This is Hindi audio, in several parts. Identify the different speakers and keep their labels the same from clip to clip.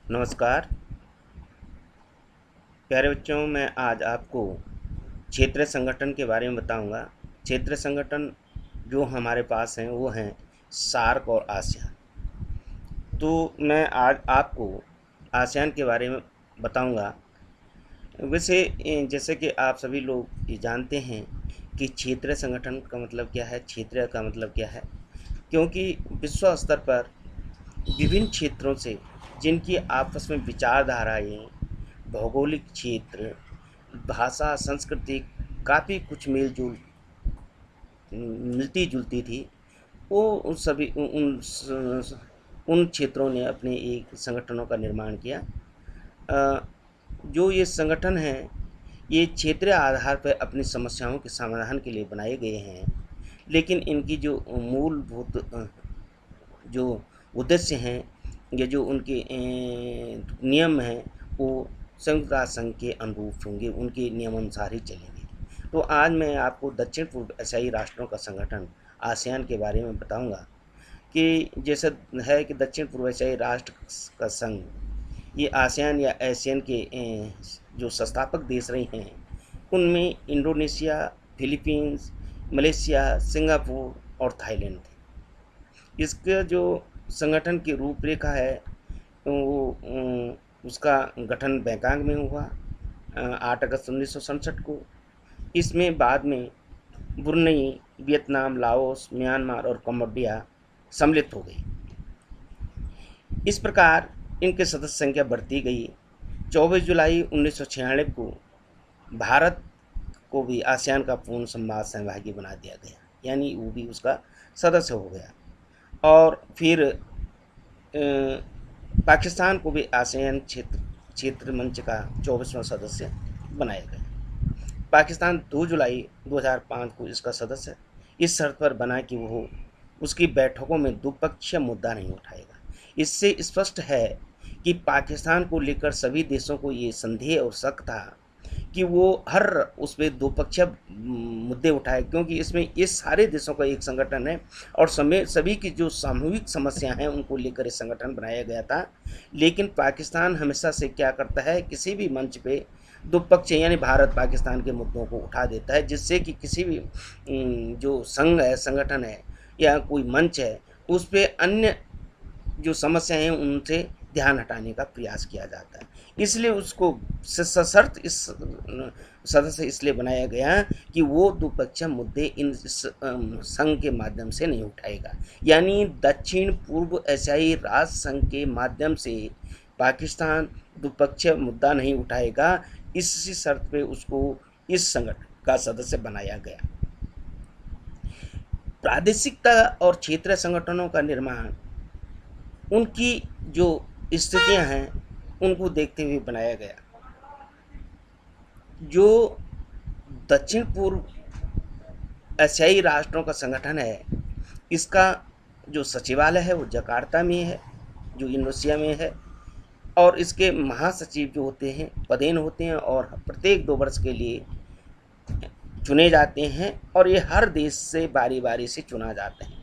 Speaker 1: नमस्कार प्यारे बच्चों, मैं आज आपको क्षेत्रीय संगठन के बारे में बताऊंगा। क्षेत्रीय संगठन जो हमारे पास हैं वो हैं सार्क और आसियान। तो मैं आज आपको आसियान के बारे में बताऊंगा। वैसे जैसे कि आप सभी लोग ये जानते हैं कि क्षेत्रीय संगठन का मतलब क्या है, क्षेत्रीय का मतलब क्या है। क्योंकि विश्व स्तर पर विभिन्न क्षेत्रों से जिनकी आपस में विचारधाराएं, भौगोलिक क्षेत्र, भाषा, संस्कृति काफ़ी कुछ मेल जोल मिलती जुलती थी, वो उन सभी उन क्षेत्रों ने अपने एक संगठनों का निर्माण किया। जो ये संगठन हैं ये क्षेत्रीय आधार पर अपनी समस्याओं के समाधान के लिए बनाए गए हैं, लेकिन इनकी जो मूलभूत जो उद्देश्य हैं या जो उनके नियम हैं वो संयुक्त राष्ट्र संघ के अनुरूप होंगे, उनके नियमानुसार ही चलेंगे। तो आज मैं आपको दक्षिण पूर्व एशियाई राष्ट्रों का संगठन आसियान के बारे में बताऊंगा कि जैसा है कि दक्षिण पूर्व एशियाई राष्ट्र का संघ ये आसियान या एशियन के जो संस्थापक देश रहे हैं उनमें इंडोनेशिया, फिलीपींस, मलेशिया, सिंगापुर और थाईलैंड थे। इसका जो संगठन की रूपरेखा है वो उसका गठन बैंकॉक में हुआ 8 अगस्त 1967 को। इसमें बाद में ब्रुनई, वियतनाम, लाओस, म्यांमार और कम्बोडिया सम्मिलित हो गई। इस प्रकार इनके सदस्य संख्या बढ़ती गई। 24 जुलाई 1996 को भारत को भी आसियान का पूर्ण संवाद सहभागी बना दिया गया, यानी वो भी उसका सदस्य हो गया। और फिर पाकिस्तान को भी आसियान क्षेत्र मंच का 24वां सदस्य बनाया गया। पाकिस्तान 2 जुलाई 2005 को इसका सदस्य इस शर्त पर बना कि वो उसकी बैठकों में द्विपक्षीय मुद्दा नहीं उठाएगा। इससे स्पष्ट है कि पाकिस्तान को लेकर सभी देशों को ये संदेह और शक था कि वो हर उस पर द्विपक्षीय मुद्दे उठाए, क्योंकि इसमें ये सारे देशों का एक संगठन है और सभी की जो सामूहिक समस्याएं हैं उनको लेकर ये संगठन बनाया गया था। लेकिन पाकिस्तान हमेशा से क्या करता है, किसी भी मंच पे द्विपक्षीय यानी भारत पाकिस्तान के मुद्दों को उठा देता है, जिससे कि किसी भी जो संघ है, संगठन है या कोई मंच है उस पर अन्य जो समस्याएं हैं उनसे ध्यान हटाने का प्रयास किया जाता है। इसलिए उसको सशर्त इस सदस्य इसलिए बनाया गया कि वो द्विपक्षीय मुद्दे इन संघ के माध्यम से नहीं उठाएगा, यानी दक्षिण पूर्व एशियाई राष्ट्र संघ के माध्यम से पाकिस्तान द्विपक्षीय मुद्दा नहीं उठाएगा। इसी शर्त पे उसको इस संगठन का सदस्य बनाया गया। प्रादेशिकता और क्षेत्रीय संगठनों का निर्माण उनकी जो स्थितियां हैं उनको देखते हुए बनाया गया। जो दक्षिण पूर्व एशियाई राष्ट्रों का संगठन है इसका जो सचिवालय है वो जकार्ता में है, जो इंडोनेशिया में है। और इसके महासचिव जो होते हैं पदेन होते हैं और प्रत्येक 2 वर्ष के लिए चुने जाते हैं और ये हर देश से बारी बारी से चुना जाते हैं।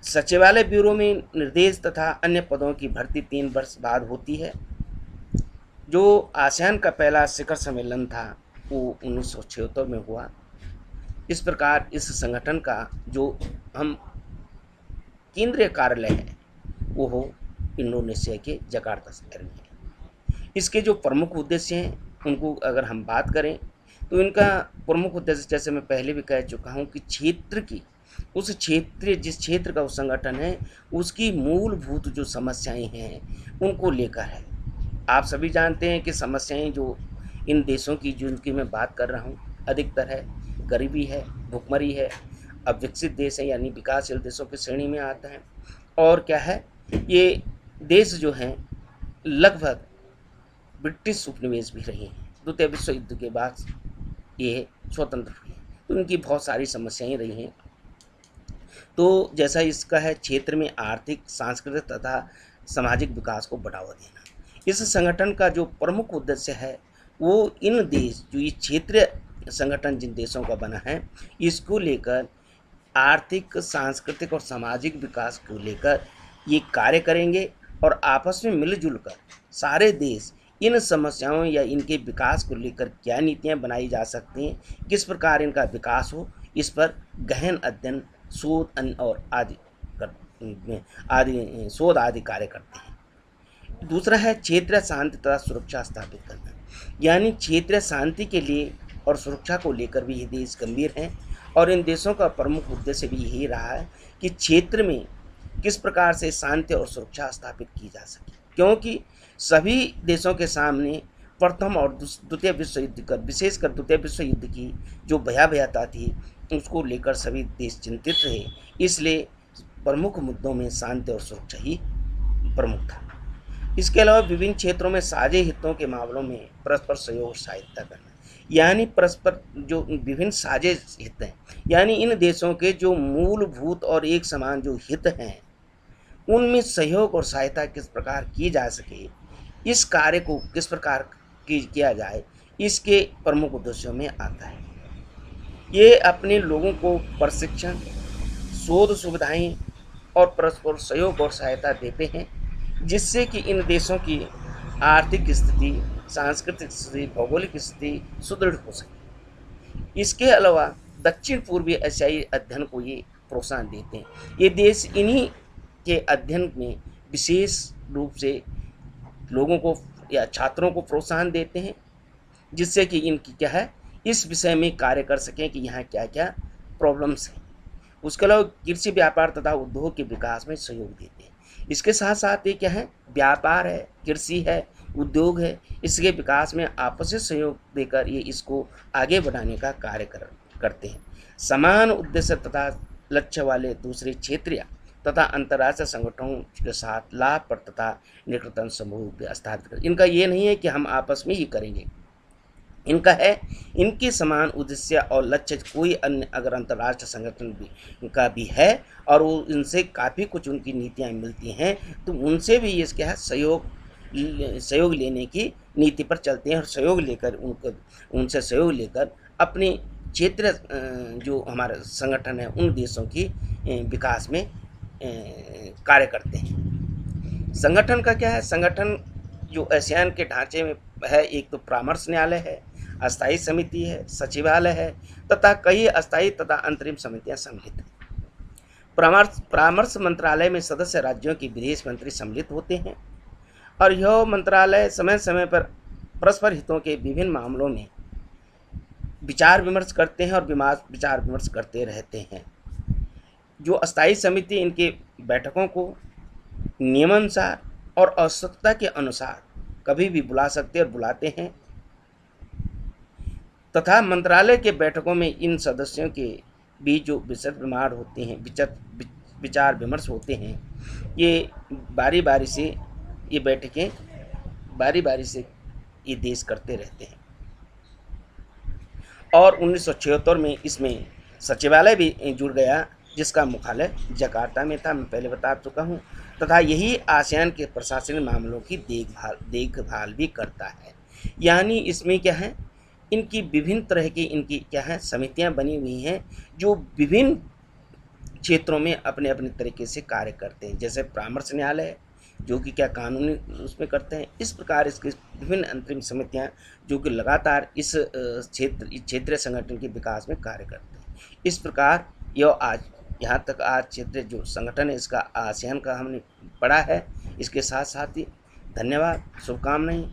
Speaker 1: सचिवालय ब्यूरो में निर्देश तथा अन्य पदों की भर्ती 3 वर्ष बाद होती है। जो आसियान का पहला शिखर सम्मेलन था वो 1976 में हुआ। इस प्रकार इस संगठन का जो हम केंद्रीय कार्यालय है वो हो इंडोनेशिया के जकार्ता शहर में है। इसके जो प्रमुख उद्देश्य हैं उनको अगर हम बात करें तो इनका प्रमुख उद्देश्य, जैसे मैं पहले भी कह चुका हूँ कि क्षेत्र की उस क्षेत्र जिस क्षेत्र का वो संगठन है उसकी मूलभूत जो समस्याएं हैं उनको लेकर है। आप सभी जानते हैं कि समस्याएं जो इन देशों की जिनकी मैं बात कर रहा हूँ अधिकतर है गरीबी है, भुखमरी है, अब विकसित देश है यानी विकासशील देशों की श्रेणी में आता है। और क्या है, ये देश जो हैं लगभग ब्रिटिश उपनिवेश भी रहे हैं। द्वितीय विश्व युद्ध के बाद ये स्वतंत्र हुए, तो इनकी बहुत सारी समस्याएं रही हैं। तो जैसा इसका है क्षेत्र में आर्थिक, सांस्कृतिक तथा सामाजिक विकास को बढ़ावा देना। इस संगठन का जो प्रमुख उद्देश्य है वो इन देश जो ये क्षेत्रीय संगठन जिन देशों का बना है इसको लेकर आर्थिक, सांस्कृतिक और सामाजिक विकास को लेकर ये कार्य करेंगे और आपस में मिलजुल कर सारे देश इन समस्याओं या इनके विकास को लेकर क्या नीतियां बनाई जा सकती हैं, किस प्रकार इनका विकास हो, इस पर गहन अध्ययन, शोध और शोध आदि कार्य करते हैं। दूसरा है क्षेत्रीय शांति तथा सुरक्षा स्थापित करना, यानी क्षेत्रीय शांति के लिए और सुरक्षा को लेकर भी ये देश गंभीर हैं और इन देशों का प्रमुख उद्देश्य भी यही रहा है कि क्षेत्र में किस प्रकार से शांति और सुरक्षा स्थापित की जा सके, क्योंकि सभी देशों के सामने प्रथम और द्वितीय विश्व युद्ध कर विशेषकर द्वितीय विश्व युद्ध की जो भयावहता थी उसको लेकर सभी देश चिंतित रहे। इसलिए प्रमुख मुद्दों में शांति और सुरक्षा ही प्रमुख था। इसके अलावा विभिन्न क्षेत्रों में साझे हितों के मामलों में परस्पर सहयोग और सहायता करना, यानी परस्पर जो विभिन्न साझे हित हैं, यानी इन देशों के जो मूलभूत और एक समान जो हित हैं उनमें सहयोग और सहायता किस प्रकार की जा सके, इस कार्य को किस प्रकार किया जाए, इसके प्रमुख उद्देश्यों में आता है। ये अपने लोगों को प्रशिक्षण, शोध सुविधाएं और परस्पर सहयोग और सहायता देते हैं, जिससे कि इन देशों की आर्थिक स्थिति, सांस्कृतिक स्थिति, भौगोलिक स्थिति सुदृढ़ हो सके। इसके अलावा दक्षिण पूर्वी एशियाई अध्ययन को ये प्रोत्साहन देते हैं। ये देश इन्हीं के अध्ययन में विशेष रूप से लोगों को या छात्रों को प्रोत्साहन देते हैं, जिससे कि इनकी क्या है इस विषय में कार्य कर सकें कि यहाँ क्या क्या प्रॉब्लम्स हैं। उसके अलावा कृषि, व्यापार तथा उद्योग के विकास में सहयोग देते हैं। इसके साथ साथ ये क्या है, व्यापार है, कृषि है, उद्योग है, इसके विकास में आपसी सहयोग देकर ये इसको आगे बढ़ाने का कार्य करते हैं। समान उद्देश्य तथा लक्ष्य वाले दूसरे क्षेत्रीय तथा अंतर्राष्ट्रीय संगठनों के साथ लाभ पर तथा निकटतम समूह स्थापित कर। इनका ये नहीं है कि हम आपस में ही करेंगे, इनका है इनके समान उद्देश्य और लक्ष्य कोई अन्य अगर अंतर्राष्ट्रीय संगठन भी का भी है और वो इनसे काफ़ी कुछ उनकी नीतियाँ मिलती हैं तो उनसे भी ये क्या है सहयोग लेने की नीति पर चलते हैं और सहयोग लेकर उनसे सहयोग लेकर अपने क्षेत्र जो हमारा संगठन है उन देशों की विकास में कार्य करते हैं। संगठन का क्या है, संगठन जो आसियान के ढांचे में है, एक तो परामर्श न्यायालय है, अस्थायी समिति है, सचिवालय है तथा कई अस्थायी तथा अंतरिम समितियां सम्मिलित हैं। परामर्श मंत्रालय में सदस्य राज्यों के विदेश मंत्री सम्मिलित होते हैं और यह मंत्रालय समय समय पर परस्पर हितों के विभिन्न मामलों में विचार विमर्श करते हैं और विचार विमर्श करते रहते हैं। जो अस्थायी समिति इनके बैठकों को नियमानुसार और आवश्यकता के अनुसार कभी भी बुला सकते और बुलाते हैं तथा मंत्रालय के बैठकों में इन सदस्यों के बीच जो विचार होते हैं, विचार विमर्श होते हैं, ये बारी बारी से ये बैठकें बारी बारी से ये देश करते रहते हैं। और 1976 में इसमें सचिवालय भी जुड़ गया, जिसका मुख्यालय जकार्ता में था, मैं पहले बता चुका हूँ, तथा यही आसियान के प्रशासनिक मामलों की देखभाल भी करता है। यानी इसमें क्या है, इनकी विभिन्न तरह की इनकी क्या है समितियां बनी हुई हैं जो विभिन्न क्षेत्रों में अपने अपने तरीके से कार्य करते हैं। जैसे परामर्श न्यायालय जो कि क्या कानूनी उसमें करते हैं, इस प्रकार इसकी विभिन्न अंतरिम समितियां जो कि लगातार इस क्षेत्रीय संगठन के विकास में कार्य करते हैं। इस प्रकार यह आज यहाँ तक आज क्षेत्रीय जो संगठन है इसका आसियान का हमने पढ़ा है। इसके साथ साथ ही धन्यवाद, शुभकामनाएं।